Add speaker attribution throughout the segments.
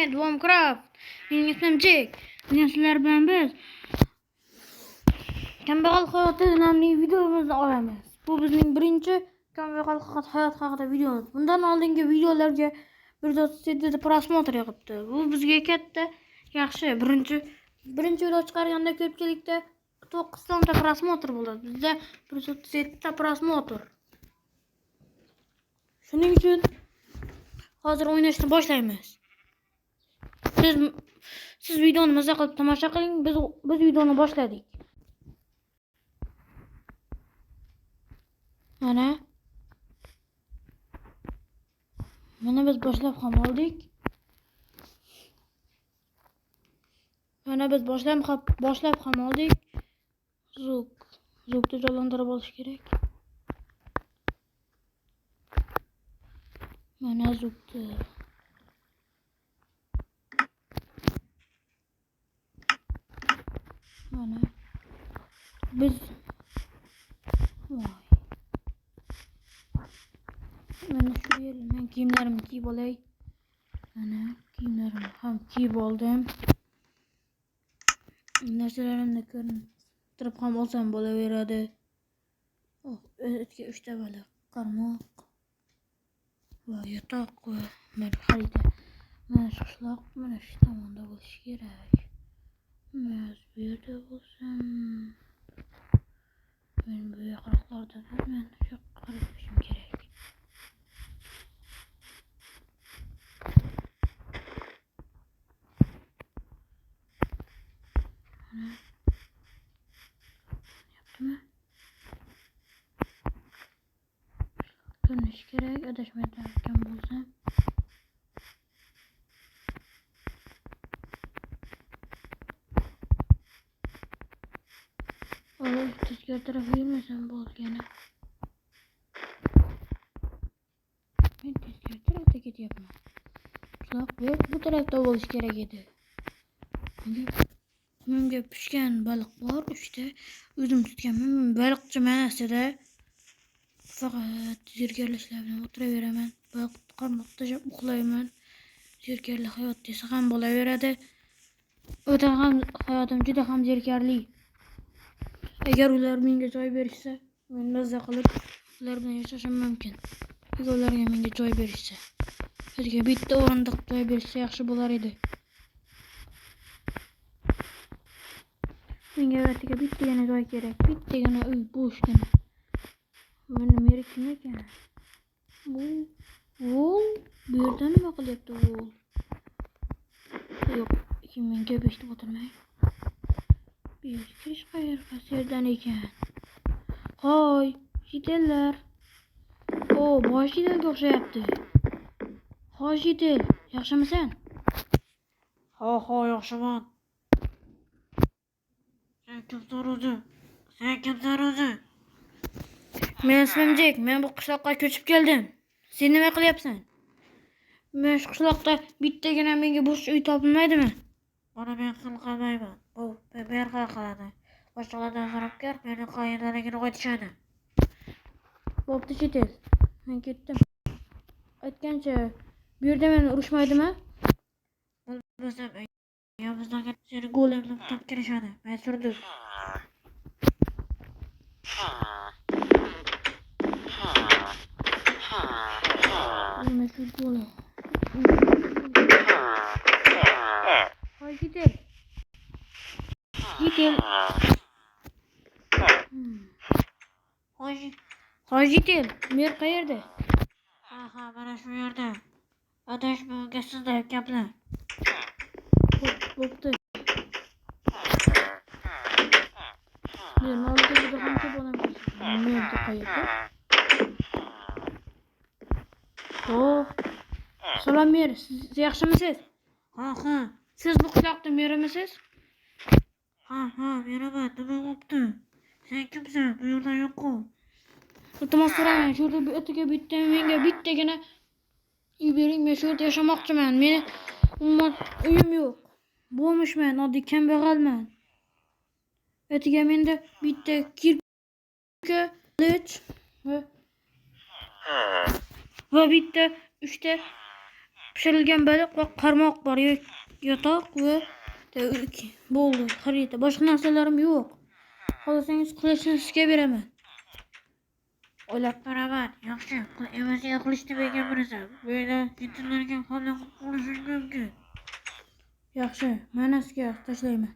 Speaker 1: Ahmet, Warcraft. Benim ismim Jack. Bugün sizler bilen biz kambag'al hayoti nomli videomizni olamiz. Bu bizning birinchi kambag'al hayot haqida videomiz. Bundan oldingi videolarga 137 ta prosmotr yig'ibdi. Bu bizga katta yaxshi. Birinchi video chiqarganda ko'pchilikda 9 ta prosmotr bo'ldi. Bizda 137 ta prosmotr. Shuning uchun hozir o'ynashni boshlaymiz. Siz videoni maza qilib tomosha qiling. Biz videoni boshladik. Mana biz boshlab ham oldik. Zukni jonlantirib olish kerak. Mana zukni. Mana biz mana shu yerda men kiyimlarimni kiyib olay. Mana kiyimlarimni ham kiyib oldim. Narsalarimni ko'rib ham olsam bo'laveradi. O'tga 3 ta baliq, qarmoq va yotoq va mana xarita. Mana shu qishloq mana shu tomonda bo'lishi kerak. Men bu yerda bo'lsam, men bu yoqlarda men shu qarashim kerak. Yaptımı? Görünüş gerek. Adashmadan bo'lsam. Oğlum tezgah tarafı yürümesem bo'lgani. Men tezgah tarafda ketyapman. Bu tarafda bo'lish kerak edi. Menga pishgan baliq bor, 3 ta. O'zim tutganman. Baliqchiman aslida. Faqat zerkarlashlar bilan o'tiraveraman. Baliq qarmoq tashlab uxlayman. Zerkarli hayot desa ham bo'laveradi. Hayotim juda ham zerkarli. Agar ular menga joy berishsa, men mazza qilib ular bilan yashashim mumkin. Agar ularga menga joy berishsa, bizga bitta o'rindiq joy berishsa yaxshi bo'lar edi. Menga vaqtiga bittagina joy kerak, bittagina uy bo'shgina. Mana meri kim ekan? Bu yerda nima qilyapti u? Yo'q, men gap eshitib o'tirmay. Bu yerga kirish qayerdan ekan? Hoy, Jidellar. Bosh Jidelga o'xshayapti. Hoy Jidel, yaxshimisan? Ha, yaxshiman. Sen kimsan o'zi? Men ismim Jack. Men bu qishloqqa ko'chib keldim. Sen nima qilyapsan? Men shu qishloqda bittagina menga bo'sh uy topilmaydimi? Buni men qilmayman. Bu ber qiladi. Boshqalardan so'rab ko'r, meni qayerdaligini aytishadi. Bo'pti Jidel. Men ketdim. Aytgancha, bu yerda meni urishmaydimi? Bilmasam, yomizdan seni go'limni tutib kirishadi. Men surdim. Nima shu go'lim? Hoy Jidel. Hoy Jidel, mer qayerda? Ha, mana shu yerda. Adashmaga sizda gaplar. Bo'pti. Men oldiga juda ham ko'p odam keldi. Men qayerda? Salom mer, siz yaxshimisiz? Ha. Siz bu qishloqda merimisiz? Ha, meraman. Nima bo'pti? Sen kimsan? Bu yerda yo'q-ku. Iltimos so'rayman, shu yerda o'tiga menga bittagina uy bering, men shu yerda yashamoqchiman. Meni umuman uyim yo'q. Bo'lmishman, oddiy kambag'alman. O'tiga menda bitta kirka, lich va bitta 3 ta Pişirilgan baliq va qarmoq bor. Yotoq va bo'ldi. Xarita. Boshqa narsalarim yo'q. Xohlasangiz qilishni sizga beraman. O'ylab ko'raman. Yaxshi. Evaziga qilishni bergan bo'lasan. Buyda yetimlarga qanday qilishim mumkin? Yaxshi. Mana sizga tashlayman.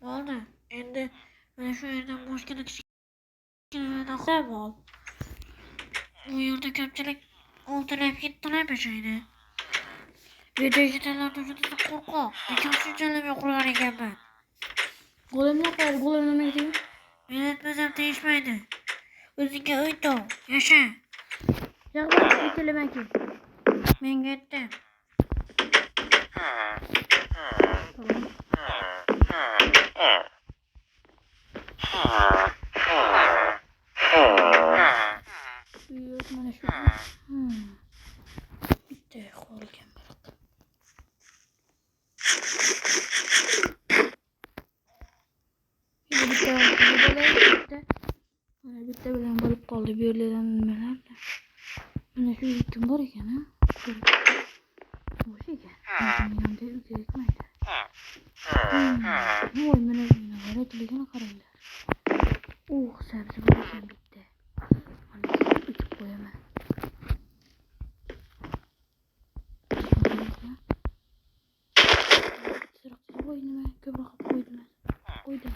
Speaker 1: Bo'ldi. Endi mana shu yerdan boshqa kichkina ol. Bu yerda ko'pchilik o'ltirib ketdilar o'shaydi. Videochilardan juda qo'rqoq. Lekin shunchalik yo'qlar ekanman. Go'limlar qayerda? Go'lim nima deydi? Men aytmasam deyishmaydi. O'zingga uy top. Yasha. Yaqin aytilamanki. Menga aytdi. Mana shu. Bitta qolgan baliq. Bitta bilan bo'lib qoldi. Bu yerlardan nimalar? Mana shu yetim bor ekan, ha? O'sha ekan. Menga uyga ketmaydi. Voy, mana g'ayratligini qaranglar. Sabzi bor ekan bitta. Mana ekib qo'yaman. Voy, nima ko'proq qo'ydim.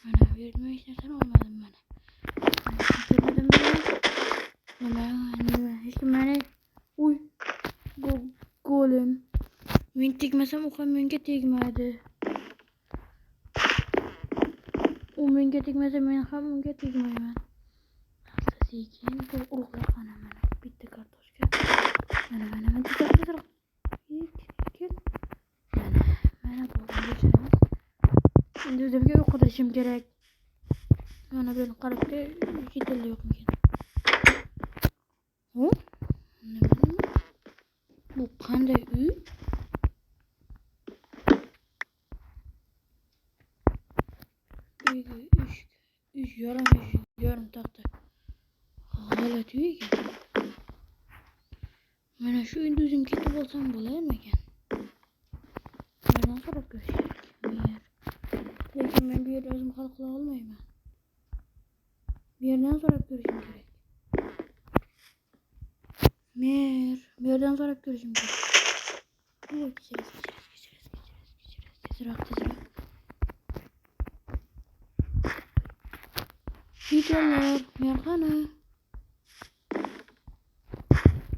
Speaker 1: Mana bu yerda hech narsani olmadim mana. Nima? Hech kim meni go'lim. Men tegmasam u ham menga tegmadi. U menga tegmasa men ham unga tegmayman. Sekin urug'lar mana bitta kartoshka. Mana bitta mana bo'ldi. Endi o'zimga uy qidirishim kerak. Mana buni qarabda yetildi yo'qmikan? Bu qanday uy? Uy yarim taxta. G'alati uy ekan. Mana shu endi o'zim ketib olsam bo'larmikan? Mendan so'rab ko'rish kerak. Lekin men bu yerda o'zim hal qila olmayman. Bu yerdan so'rab ko'rishim kerak. Bu yerdan so'rab ko'rishim kerak. Tezroq. Videolar, merxana.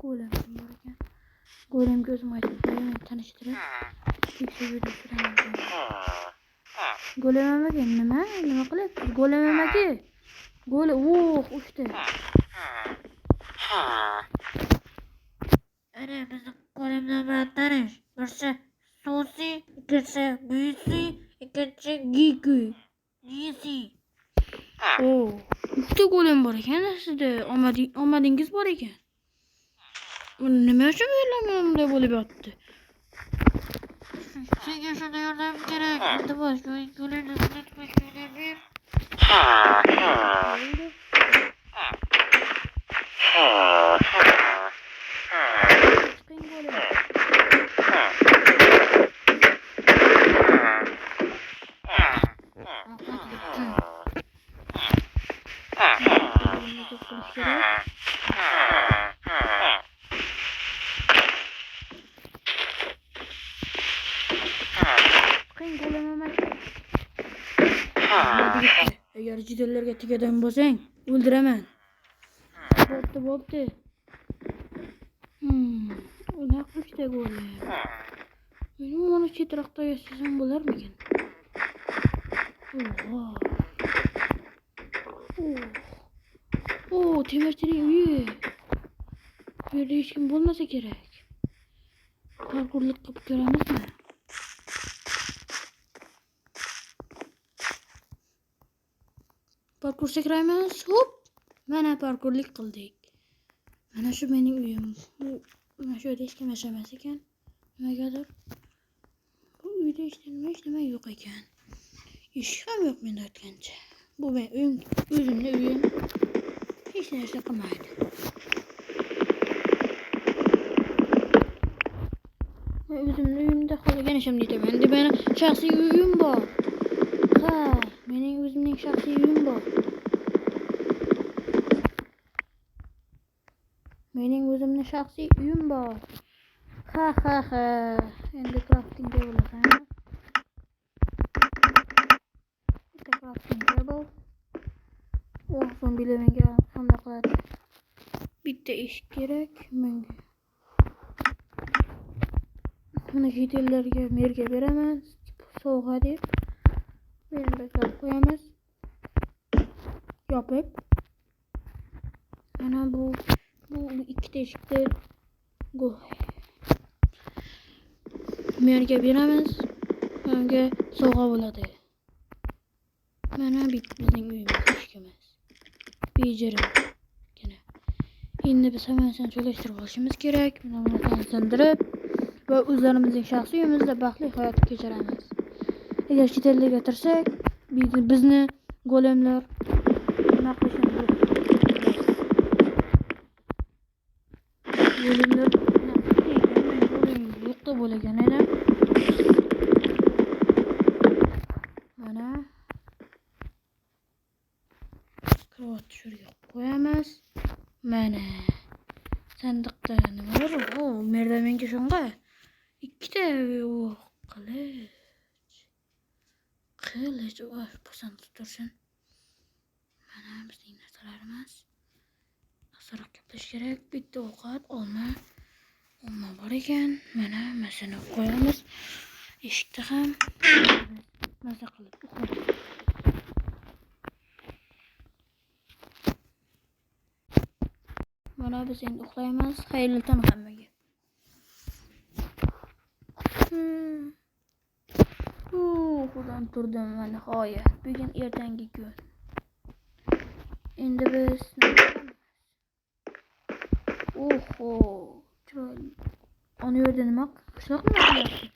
Speaker 1: Go'lim bor ekan. Go'limga o'zim aytib qo'yaman, tanishtirib. Go'lim amaga nima qilyapsiz? Go'lim amaga. Uchta. Ana bizni qo'limdan bilan tanish. Birsi Sosi, ikkinchisi Buysi, ikkinchisi Gisi. Uchta go'lim bor ekan sizda. Omadingiz bor ekan. Nima uchun bunday bo'lib yotdi? Senga shunday yordam kerak. Endi boshqa go'limni unutmayman. Agar jidallarga tegadan bo'lsang, o'ldiraman. Bo'pti. Ular uchta go'lim. Mening mana chetroqda yashasam bo'larmikan? Temirchining uyi. Bu yerda hech kim bo'lmasa kerak. Parkurlik qilib ko'ramizmi? Parkur sakraymiz. Hop. Mana parkurlik qildik. Mana shu mening uyim. Mana shu yerda hech kim yashamas ekan. Nimagadir? Bu uyda hech nima yo'q ekan. Eshik ham yo'q menda aytgancha. Bu men uyim, o'zimning uyim. Hech narsa qilmaydi. Özümün uyumda qolgan ishimni aytaman. Endi meni shaxsiy uyim bor. Ha, mening o'zimning shaxsiy uyim bor. Mening o'zimning shaxsiy uyim bor. Ha. Endi crafting table qilamiz. Bitta crafting table. Zombilar menga hamla qiladi. Bitta eshik kerak menga. Buni yetillarga merga beraman. Sovg'a deb. Meni beklab qo'yamiz. Yopib. Mana bu ikkita eshikni merga beramiz. Menga sovg'a bo'ladi. Mana bizning uyimiz eshigimiz. Bejirim. Endi biz hammasini joylashtirib olishimiz kerak. Mana buni sindirib va o'zlarimizning shaxsiy uyimizda baxtli hayot kechiramiz. Agar chet elga tirsak, bizni golemlar nima qilishini golemlar yo'qda bo'lagan edi. Mana krovat shurga qo'yamiz. Mana sandiqda nima bor? Merda menga shunga ikkita qilich bo'lsin tursin. Mana bizning narsalarimiz. Asroq gaplash kerak. Bitta ovqat olma bor ekan. Mana masini qo'yamiz. Eshikda ham maza qilib uxlaymiz. Mana biz endi uxlaymiz. Xayrli tong hammaga. Xudodan turdim va nihoyat. Bugun ertangi kun. Endi biz chiroyli. Ona yerda nima? Qishloq nima qilyapti?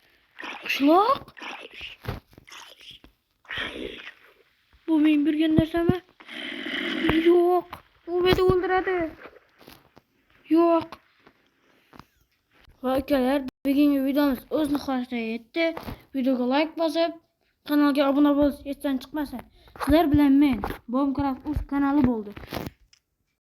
Speaker 1: Qishloq? Bu men bilgan narsami? Yo'q. U meni o'ldiradi. Yo'q. Va akalar, bugungi videomiz o'z nihoyasiga yetdi. Videoga like bosib, kanalga obuna bo'lish esdan chiqmasin. Sizlar bilan men Bombcraft kanali bo'ldi.